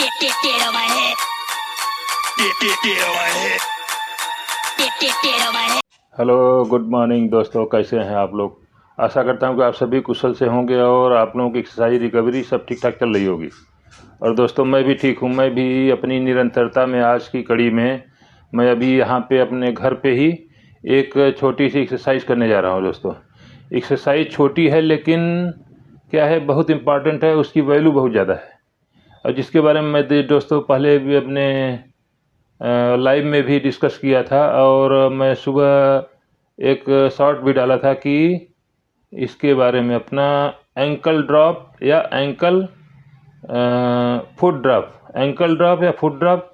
Get on my head. Get on my head. Get on my head. Hello good morning दोस्तों, कैसे हैं आप लोग। आशा करता हूं कि आप सभी कुशल से होंगे और आप लोगों की एक्सरसाइज रिकवरी सब ठीक ठाक चल रही होगी। और दोस्तों मैं भी ठीक हूं। मैं भी अपनी निरंतरता में आज की कड़ी में मैं अभी यहाँ पे अपने घर पे ही एक छोटी सी एक्सरसाइज करने जा रहा हूँ। दोस्तों एक्सरसाइज छोटी है लेकिन क्या है, बहुत इम्पॉर्टेंट है, उसकी वैल्यू बहुत ज़्यादा है। और जिसके बारे में मैं दोस्तों पहले भी अपने लाइव में भी डिस्कस किया था और मैं सुबह एक शॉर्ट भी डाला था कि इसके बारे में अपना एंकल ड्रॉप या एंकल ड्रॉप या फुट ड्रॉप,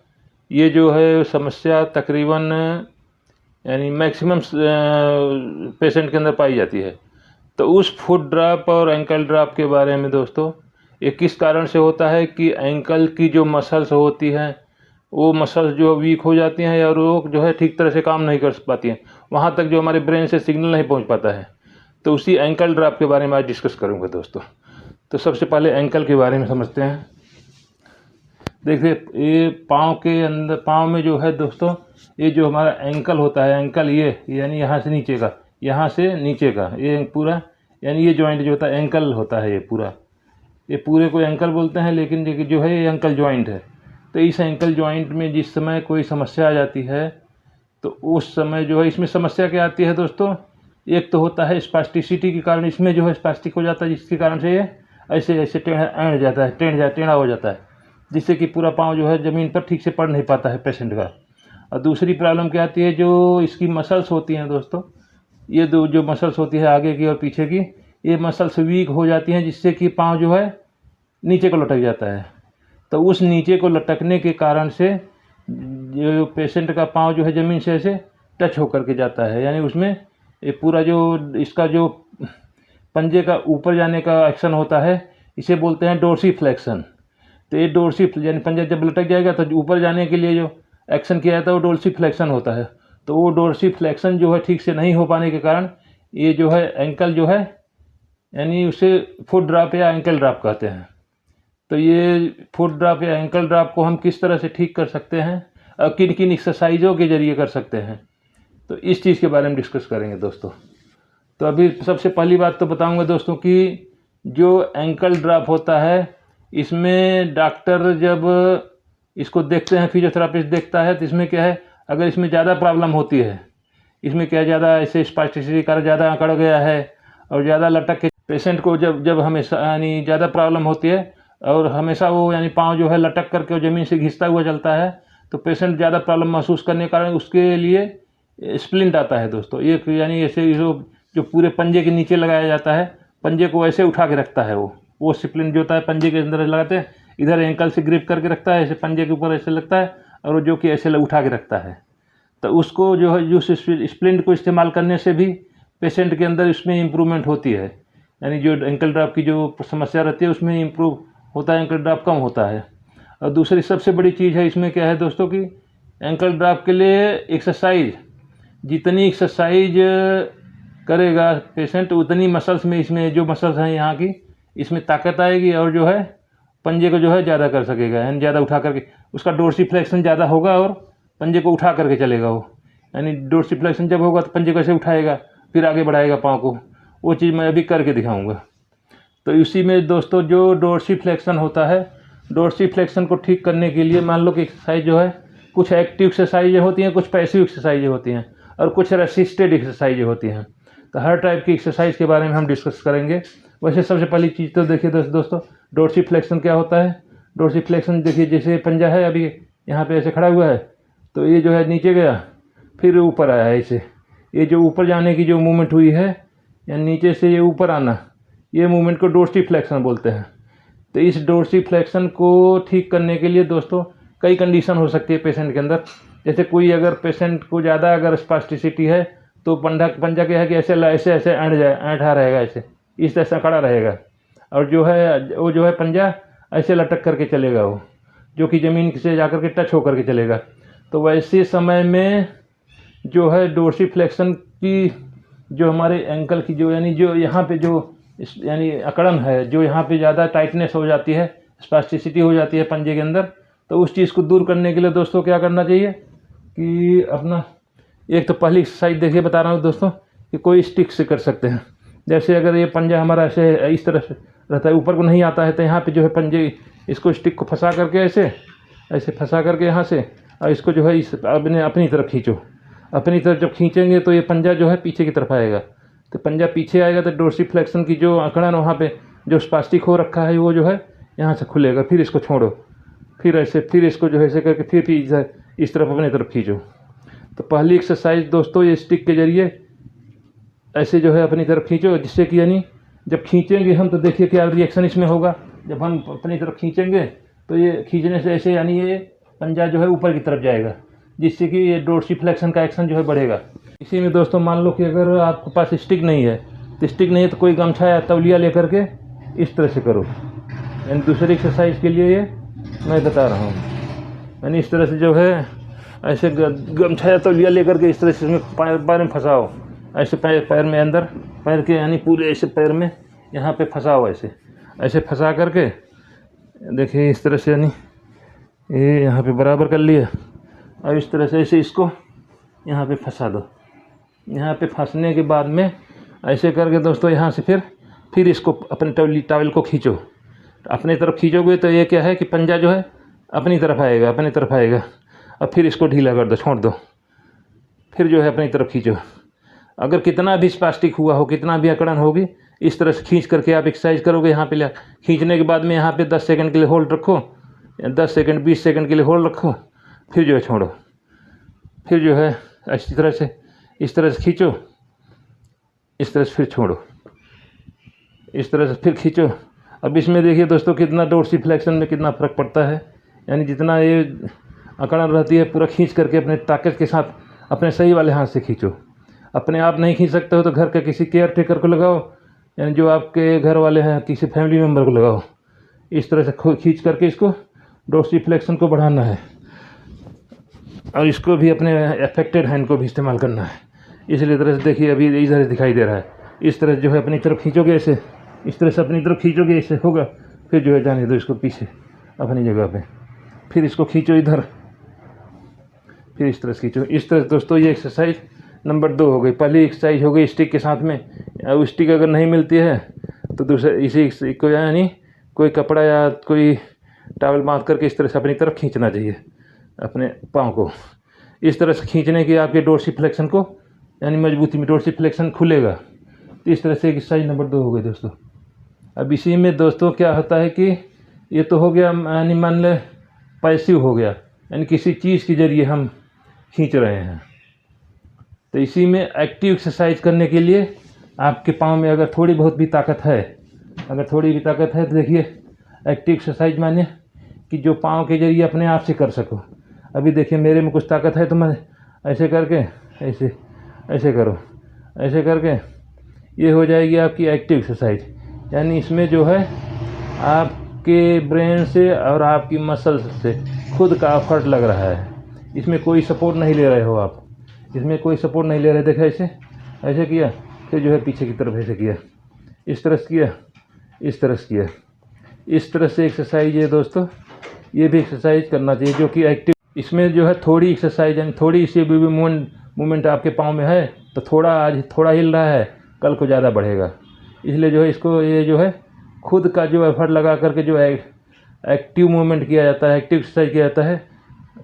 ये जो है समस्या तकरीबन यानी मैक्सिमम पेशेंट के अंदर पाई जाती है। तो उस फुट ड्रॉप और एंकल ड्रॉप के बारे में दोस्तों, ये किस कारण से होता है कि एंकल की जो मसल्स होती हैं वो मसल्स जो वीक हो जाती हैं और वो जो है ठीक तरह से काम नहीं कर पाती हैं, वहाँ तक जो हमारे ब्रेन से सिग्नल नहीं पहुँच पाता है। तो उसी एंकल ड्रॉप के बारे में आज डिस्कस करूँगा दोस्तों। तो सबसे पहले एंकल के बारे में समझते हैं। देखिए ये पाँव के अंदर, पाँव में जो है दोस्तों, ये जो हमारा एंकल होता है, एंकल ये यानी यहाँ से नीचे का ये पूरा, यानी ये जॉइंट जो होता है एंकल होता है, ये पूरे को एंकल बोलते हैं, लेकिन जो है ये एंकल जॉइंट है। तो इस एंकल जॉइंट में जिस समय कोई समस्या आ जाती है तो उस समय जो है इसमें समस्या क्या आती है दोस्तों, एक तो होता है स्पास्टिसिटी के कारण इसमें जो है स्पास्टिक हो जाता है, जिसके कारण से ये ऐसे टेढ़ा हो जाता है, जिससे कि पूरा पाँव जो है ज़मीन पर ठीक से पड़ नहीं पाता है पेशेंट का। और दूसरी प्रॉब्लम क्या आती है, जो इसकी मसल्स होती हैं दोस्तों, ये दो जो मसल्स होती है आगे की और पीछे की, ये मसल्स वीक हो जाती हैं, जिससे कि पाँव जो है नीचे को लटक जाता है। तो उस नीचे को लटकने के कारण से जो पेशेंट का पाँव जो है ज़मीन से ऐसे टच होकर के जाता है, यानी उसमें ये पूरा जो इसका जो पंजे का ऊपर जाने का एक्शन होता है, इसे बोलते हैं डोर्सीफ्लेक्शन। तो ये यानी पंजा जब लटक जाएगा तो ऊपर जाने के लिए जो एक्शन किया जाता है वो डोर्सीफ्लेक्शन होता है। तो वो डोर्सीफ्लेक्शन जो है ठीक से नहीं हो पाने के कारण ये जो है एंकल जो है, यानी उसे फुट ड्रॉप या एंकल ड्रॉप कहते हैं। तो ये फुट ड्रॉप या एंकल ड्रॉप को हम किस तरह से ठीक कर सकते हैं और किन किन एक्सरसाइजों के ज़रिए कर सकते हैं, तो इस चीज़ के बारे में डिस्कस करेंगे दोस्तों। तो अभी सबसे पहली बात तो बताऊंगा दोस्तों कि जो एंकल ड्रॉप होता है, इसमें डॉक्टर जब इसको देखते हैं, फिजियोथेरापिस्ट देखता है, तो इसमें क्या है, अगर इसमें ज़्यादा प्रॉब्लम होती है, इसमें क्या ज़्यादा ऐसे स्पास्टिसिटी कारण ज़्यादा अकड़ गया है और ज़्यादा लटक के पेशेंट को जब हमेशा यानी ज़्यादा प्रॉब्लम होती है और हमेशा वो यानी पाँव जो है लटक करके ज़मीन से घिसता हुआ चलता है, तो पेशेंट ज़्यादा प्रॉब्लम महसूस करने के कारण उसके लिए स्प्लिंट आता है दोस्तों। एक यानी ऐसे जो पूरे पंजे के नीचे लगाया जाता है, पंजे को ऐसे उठा के रखता है, वो स्प्लिंट जो होता है पंजे के अंदर लगाते हैं, इधर एंकल से ग्रिप करके रखता है, ऐसे पंजे के ऊपर ऐसे लगता है और जो कि ऐसे उठा के रखता है। तो उसको जो है उस स्प्लिंट को इस्तेमाल करने से भी पेशेंट के अंदर इसमें इम्प्रूवमेंट होती है, यानी जो एंकल ड्रॉप की जो समस्या रहती है उसमें इम्प्रूव होता है, एंकल ड्रॉप कम होता है। और दूसरी सबसे बड़ी चीज़ है इसमें क्या है दोस्तों कि एंकल ड्रॉप के लिए एक्सरसाइज, जितनी एक्सरसाइज करेगा पेशेंट उतनी मसल्स में, इसमें जो मसल्स हैं यहाँ की, इसमें ताकत आएगी और जो है पंजे को जो है ज़्यादा कर सकेगा, यानी ज़्यादा उठा करके उसका डोर्सीफ्लेक्शन ज़्यादा होगा और पंजे को उठा करके चलेगा वो, यानी डोर्सीफ्लेक्शन जब होगा तो पंजे को ऐसे उठाएगा फिर आगे बढ़ाएगा पाँव को। वो चीज़ मैं अभी करके दिखाऊंगा। तो इसी में दोस्तों जो डोर्सीफ्लेक्शन होता है, डोर्सीफ्लेक्शन को ठीक करने के लिए मान लो कि एक्सरसाइज जो है, कुछ एक्टिव एक्सरसाइजें होती हैं, कुछ पैसिव एक्सरसाइजें होती हैं और कुछ रेसिस्टेड एक्सरसाइजें होती हैं। तो हर टाइप की एक्सरसाइज के बारे में हम डिस्कस करेंगे। वैसे सबसे पहली चीज़ तो देखिए दोस्तों, डोर्सीफ्लेक्शन क्या होता है। डोर्सीफ्लेक्शन देखिए, जैसे पंजा है अभी यहाँ पे ऐसे खड़ा हुआ है, तो ये जो है नीचे गया फिर ऊपर आया है, ऐसे ये जो ऊपर जाने की जो मूवमेंट हुई है या नीचे से ये ऊपर आना, ये मूवमेंट को डोर्सीफ्लेक्शन बोलते हैं। तो इस डोर्सीफ्लेक्शन को ठीक करने के लिए दोस्तों कई कंडीशन हो सकती है पेशेंट के अंदर। जैसे कोई अगर पेशेंट को ज़्यादा अगर स्पास्टिसिटी है तो पंजा क्या है कि ऐसे ऐंठा रहेगा, ऐसे इस तरह से खड़ा रहेगा और जो है वो जो है पंजा ऐसे लटक करके चलेगा, वो जो कि ज़मीन से जा कर के टच होकर के चलेगा। तो वैसे समय में जो है डोर्सीफ्लेक्शन की जो हमारे एंकल की जो यानी जो यहाँ पे जो यानी अकड़न है, जो यहाँ पे ज़्यादा टाइटनेस हो जाती है, स्पास्टिसिटी हो जाती है पंजे के अंदर, तो उस चीज़ को दूर करने के लिए दोस्तों क्या करना चाहिए कि अपना एक तो पहली एक्सरसाइज देखिए बता रहा हूँ दोस्तों कि कोई स्टिक से कर सकते हैं। जैसे अगर ये पंजा हमारा ऐसे इस तरह से रहता है, ऊपर को नहीं आता है, तो यहाँ पे जो है पंजे इसको स्टिक को फंसा करके ऐसे फंसा करके यहाँ से और इसको जो है इस अपनी तरफ खींचो। अपनी तरफ जब खींचेंगे तो ये पंजा जो है पीछे की तरफ आएगा। तो पंजा पीछे आएगा तो डोर्सिफ्लेक्शन की जो अकड़न वहाँ पे जो स्पास्टिक हो रखा है वो जो है यहाँ से खुलेगा। फिर इसको छोड़ो, फिर इसको जो है ऐसे करके फिर इस तरफ अपनी तरफ खींचो। तो पहली एक्सरसाइज दोस्तों ये स्टिक के जरिए ऐसे जो है अपनी तरफ खींचो, जिससे कि यानी जब खींचेंगे हम तो देखिए क्या रिएक्शन इसमें होगा। जब हम अपनी तरफ खींचेंगे तो ये खींचने से ऐसे यानी ये पंजा जो है ऊपर की तरफ जाएगा, जिससे कि ये डोर्सिफ्लेक्शन का एक्शन जो है बढ़ेगा। इसी में दोस्तों मान लो कि अगर आपके पास स्टिक नहीं है तो कोई गमछा या तौलिया लेकर के इस तरह से करो। यानी दूसरी एक्सरसाइज के लिए ये मैं बता रहा हूँ। यानी इस तरह से जो है ऐसे गमछा या तौलिया लेकर के इस तरह से इसमें पैर में फंसाओ, ऐसे पैर में अंदर पैर के यानी पूरे ऐसे पैर में यहाँ पे फंसाओ, ऐसे फंसा करके देखिए इस तरह से, यानी ये यहाँ पे बराबर कर लिया और इस तरह से ऐसे इसको यहाँ पे फंसा दो। यहाँ पे फंसने के बाद में ऐसे करके दोस्तों यहाँ से फिर इसको अपने टॉवल को खींचो। अपनी तरफ खींचोगे तो ये क्या है कि पंजा जो है अपनी तरफ आएगा और फिर इसको ढीला कर दो, छोड़ दो, फिर जो है अपनी तरफ खींचो। अगर कितना भी स्पास्टिक हुआ हो, कितना भी अकड़न होगी, इस तरह से खींच करके आप एक्सरसाइज करोगे। यहाँ पे खींचने के बाद में यहाँ पे 10 सेकंड के लिए होल्ड रखो, 10 सेकंड 20 सेकंड के लिए होल्ड रखो, फिर जो है छोड़ो। फिर जो है इस तरह से खींचो, इस तरह से फिर छोड़ो, इस तरह से फिर खींचो। अब इसमें देखिए दोस्तों कितना डोर्सिफ्लेक्शन में कितना फ़र्क पड़ता है। यानी जितना ये अकड़न रहती है पूरा खींच करके अपने ताकत के साथ अपने सही वाले हाथ से खींचो। अपने आप नहीं खींच सकते हो तो घर के किसी केयर टेकर को लगाओ, यानी जो आपके घर वाले हैं किसी फैमिली मेम्बर को लगाओ। इस तरह से खींच करके इसको डोर्सिफ्लेक्शन को बढ़ाना है और इसको भी अपने अफेक्टेड हैंड को भी इस्तेमाल करना है। इसलिए तरह से देखिए अभी इधर दिखाई दे रहा है, इस तरह जो है अपनी तरफ खींचोगे ऐसे, इस तरह से अपनी तरफ खींचोगे ऐसे होगा। फिर जो है जाने दो इसको पीछे अपनी जगह पे, फिर इसको खींचो इधर, फिर इस तरह से खींचो। इस तरह से दोस्तों ये एक्सरसाइज नंबर 2 हो गई। पहली एक्सरसाइज हो गई स्टिक के साथ में। अब स्टिक अगर नहीं मिलती है तो दूसरे इसी को यानी कोई कपड़ा या कोई टॉवल बांध करके इस तरह से अपनी तरफ खींचना चाहिए अपने पाँव को। इस तरह से खींचने की आपके डोर्सिफ्लेक्शन को यानी मजबूती में डोर्सिफ्लेक्शन खुलेगा। तो इस तरह से एक्सरसाइज नंबर 2 हो गई दोस्तों। अब इसी में दोस्तों क्या होता है कि ये तो हो गया यानी मान ले पैसिव हो गया, यानी किसी चीज़ के ज़रिए हम खींच रहे हैं। तो इसी में एक्टिव एक्सरसाइज करने के लिए आपके पाँव में अगर थोड़ी बहुत भी ताकत है, तो देखिए एक्टिव एक्सरसाइज माने कि जो पाँव के जरिए अपने आप से कर सको। अभी देखिए मेरे में कुछ ताकत है तो मैं ऐसे करके ऐसे करो, ऐसे करके ये हो जाएगी आपकी एक्टिव एक्सरसाइज। यानी इसमें जो है आपके ब्रेन से और आपकी मसल्स से खुद का एफर्ट लग रहा है। इसमें कोई सपोर्ट नहीं ले रहे हो आप, इसमें कोई सपोर्ट नहीं ले रहे। देखा ऐसे किया, फिर जो है पीछे की तरफ ऐसे किया, इस तरह से किया, इस तरह से किया। इस तरह से एक्सरसाइज है दोस्तों, ये भी एक्सरसाइज करना चाहिए जो कि एक्टिव। इसमें जो है थोड़ी एक्सरसाइज यानी थोड़ी सी भी मूवमेंट आपके पाँव में है तो आज थोड़ा हिल रहा है, कल को ज़्यादा बढ़ेगा। इसलिए जो है इसको ये जो है खुद का जो एफर्ट लगा करके जो एक्टिव मूवमेंट किया जाता है, एक्टिव एक्सरसाइज किया जाता है।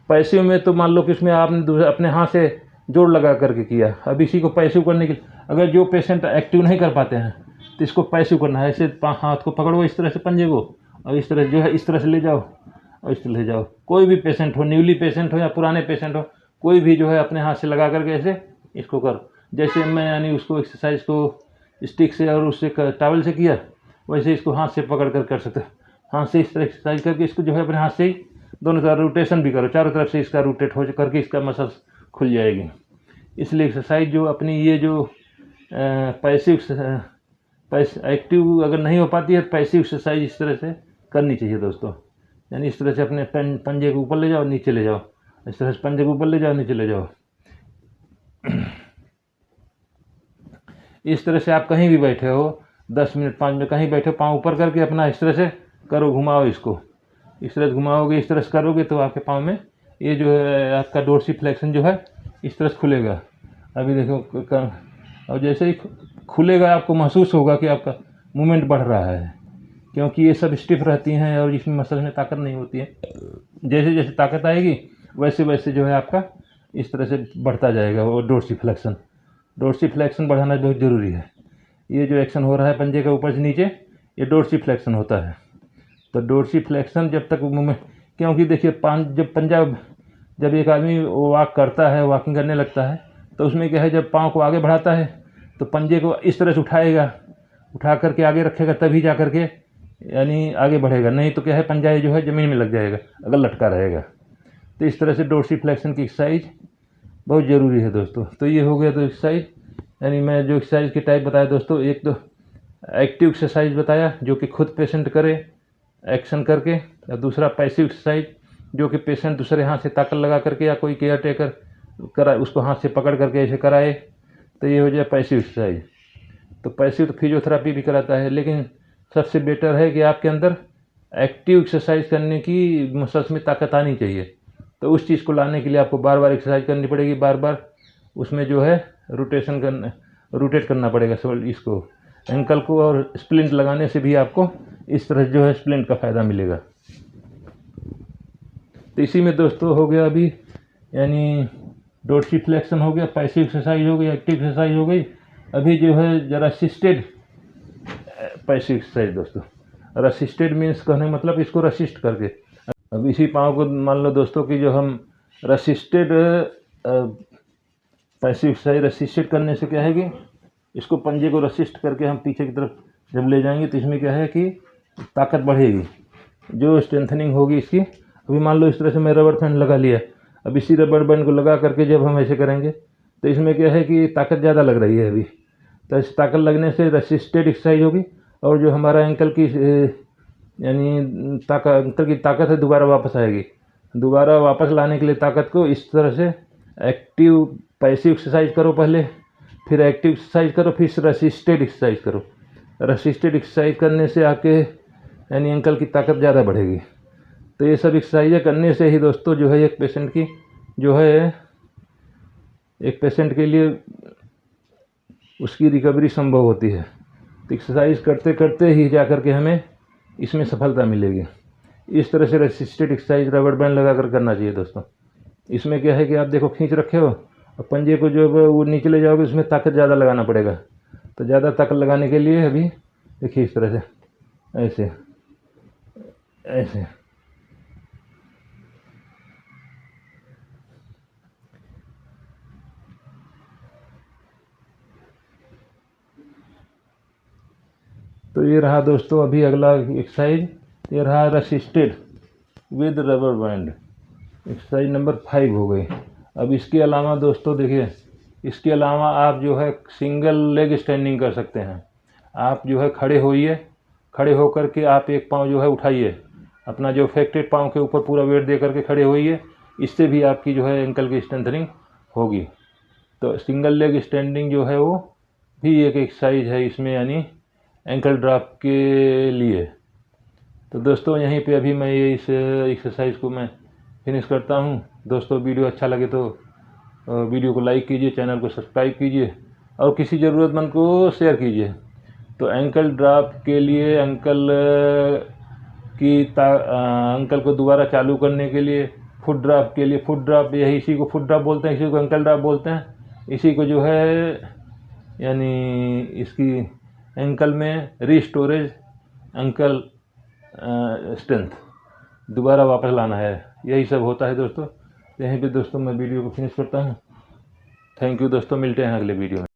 पैसिव में तो मान लो कि इसमें आपने अपने हाथ से जोड़ लगा करके किया। अब इसी को पैसिव करने के लिए अगर जो पेशेंट एक्टिव नहीं कर पाते हैं तो इसको पैसिव करना है। ऐसे हाथ को पकड़ो इस तरह से पंजे को और इस तरह जो है इस तरह से ले जाओ और इस तरह ले जाओ। कोई भी पेशेंट हो, न्यूली पेशेंट हो या पुराने पेशेंट हो, कोई भी जो है अपने हाथ से लगा करके ऐसे इसको करो। जैसे मैं यानी उसको एक्सरसाइज को स्टिक से और उससे टॉवल से किया, वैसे इसको हाथ से पकड़ कर सकते हैं। हाथ से इस तरह एक्सरसाइज करके इसको जो है अपने हाथ से ही दोनों तरफ रोटेशन भी करो, चारों तरफ से इसका रोटेट हो करके इसका मसल्स खुल जाएगी। इसलिए एक्सरसाइज जो अपनी ये जो एक्टिव अगर नहीं हो पाती है, पैसिव एक्सरसाइज इस तरह से करनी चाहिए दोस्तों। यानी इस तरह से अपने पंजे को ऊपर ले जाओ, नीचे ले जाओ, इस तरह से पंजे को ऊपर ले जाओ, नीचे ले जाओ। इस तरह से आप कहीं भी बैठे हो, 10 मिनट 5 मिनट कहीं बैठे, पाँव ऊपर करके अपना इस तरह से करो, घुमाओ इसको। इस तरह से घुमाओगे, इस तरह से करोगे तो आपके पाँव में ये जो है आपका डोर्सिफ्लेक्शन जो है इस तरह से खुलेगा। अभी देखो और जैसे ही खुलेगा आपको महसूस होगा कि आपका मूवमेंट बढ़ रहा है, क्योंकि ये सब स्टिफ रहती हैं और इसमें मसल में ताकत नहीं होती है। जैसे जैसे ताकत आएगी वैसे वैसे जो है आपका इस तरह से बढ़ता जाएगा वो डोर्सिफ्लेक्शन। डोर्सिफ्लेक्शन बढ़ाना बहुत ज़रूरी है। ये जो एक्शन हो रहा है पंजे के ऊपर से नीचे, ये डोर्सिफ्लेक्शन होता है। तो डोर्सिफ्लेक्शन जब तक मूवमेंट, क्योंकि देखिए जब पंजा जब एक आदमी वॉक करता है, वॉकिंग करने लगता है, तो उसमें क्या है, जब पाँव को आगे बढ़ाता है तो पंजे को इस तरह से उठाएगा, उठा करके आगे रखेगा, तभी जा करके यानी आगे बढ़ेगा, नहीं तो क्या है पंजा जो है ज़मीन में लग जाएगा अगर लटका रहेगा। तो इस तरह से डोर्सिफ्लेक्शन की एक्सरसाइज बहुत ज़रूरी है दोस्तों। तो ये हो गया तो एक्सरसाइज, यानी मैं जो एक्सरसाइज की टाइप बताया दोस्तों, एक तो एक्टिव एक्सरसाइज बताया जो कि खुद पेशेंट करे एक्शन करके, और दूसरा पैसिव एक्सरसाइज जो कि पेशेंट दूसरे हाथ से ताकत लगा करके या कोई केयर टेकर कराए उसको हाथ से पकड़ करके ऐसे कराए, तो ये हो जाए पैसिव एक्सरसाइज। तो पैसिव तो फिजियोथेरापी भी कराता है, लेकिन सबसे बेटर है कि आपके अंदर एक्टिव एक्सरसाइज करने की मसल्स में ताकत आनी चाहिए। तो उस चीज़ को लाने के लिए आपको बार बार एक्सरसाइज करनी पड़ेगी, बार बार उसमें जो है रोटेट करना पड़ेगा इसको एंकल को, और स्प्लिंट लगाने से भी आपको इस तरह जो है स्प्लिंट का फ़ायदा मिलेगा। तो इसी में दोस्तों हो गया अभी, यानी डोर्सिफ्लेक्शन हो गया, पैसिव एक्सरसाइज हो गई, एक्टिव एक्सरसाइज हो गई। अभी जो है जरा असिस्टेड पैसिव एक्सरसाइज दोस्तों। और असिस्टेड मीन्स कहने मतलब इसको रसिस्ट करके, अब इसी पाँव को मान लो दोस्तों कि जो हम रसिस्टेड पैसिव एक्सरसाइज रसिस्टेड करने से क्या है कि इसको पंजे को रसिस्ट करके हम पीछे की तरफ जब ले जाएंगे तो इसमें क्या है कि ताकत बढ़ेगी, जो स्ट्रेंथनिंग होगी इसकी। अभी मान लो इस तरह से मैं रबर बैंड लगा लिया, अब इसी रबर बैंड को लगा करके जब हम ऐसे करेंगे तो इसमें क्या है कि ताकत ज़्यादा लग रही है अभी, तो इस ताकत लगने से रसिस्टेड एक्सरसाइज होगी, और जो हमारा एंकल की यानी एंकल की ताकत है दोबारा वापस आएगी। दोबारा वापस लाने के लिए ताकत को इस तरह से एक्टिव पैसिव एक्सरसाइज करो पहले, फिर एक्टिव एक्सरसाइज करो, फिर रसिस्टेड एक्सरसाइज करो। रसिस्टेड एक्सरसाइज करने से आपके यानी एंकल की ताकत ज़्यादा बढ़ेगी। तो ये सब एक्सरसाइजें करने से ही दोस्तों जो है एक पेशेंट की जो है एक पेशेंट के लिए उसकी रिकवरी संभव होती है। तो एक्सरसाइज करते करते ही जा कर के हमें इसमें सफलता मिलेगी। इस तरह से रेसिस्टेड एक्सरसाइज रबर बैंड लगा कर करना चाहिए दोस्तों। इसमें क्या है कि आप देखो खींच रखे हो और पंजे को जो वो नीचे ले जाओगे उसमें ताकत ज़्यादा लगाना पड़ेगा। तो ज़्यादा ताकत लगाने के लिए अभी देखिए इस तरह से ऐसे ऐसे तो ये रहा दोस्तों अभी अगला एक्सरसाइज, ये रहा resisted with rubber band, exercise number 5 हो गई। अब इसके अलावा दोस्तों देखिए, इसके अलावा आप जो है सिंगल लेग स्टैंडिंग कर सकते हैं। आप जो है खड़े होइए, खड़े होकर के आप एक पाँव जो है उठाइए, अपना जो अफेक्टेड पाँव के ऊपर पूरा वेट दे करके खड़े होइए, इससे भी आपकी जो है एंकल की स्ट्रेंथनिंग होगी। तो सिंगल लेग स्टैंडिंग जो है वो भी एक एक्सरसाइज है इसमें, यानी एंकल ड्रॉप के लिए। तो दोस्तों यहीं पे अभी मैं ये इस एक्सरसाइज को मैं फिनिश करता हूँ। दोस्तों वीडियो अच्छा लगे तो वीडियो को लाइक कीजिए, चैनल को सब्सक्राइब कीजिए और किसी ज़रूरतमंद को शेयर कीजिए। तो एंकल ड्रॉप के लिए अंकल को दोबारा चालू करने के लिए फुट ड्रॉप के लिए, फुट ड्रॉप यही इसी को फुट ड्रॉप बोलते हैं, इसी को एंकल ड्रॉप बोलते हैं। इसी को जो है यानी इसकी एंकल में रीस्टोरेज एंकल स्ट्रेंथ दोबारा वापस लाना है, यही सब होता है दोस्तों। यहीं पे दोस्तों मैं वीडियो को फिनिश करता हूँ। थैंक यू दोस्तों, मिलते हैं अगले वीडियो में।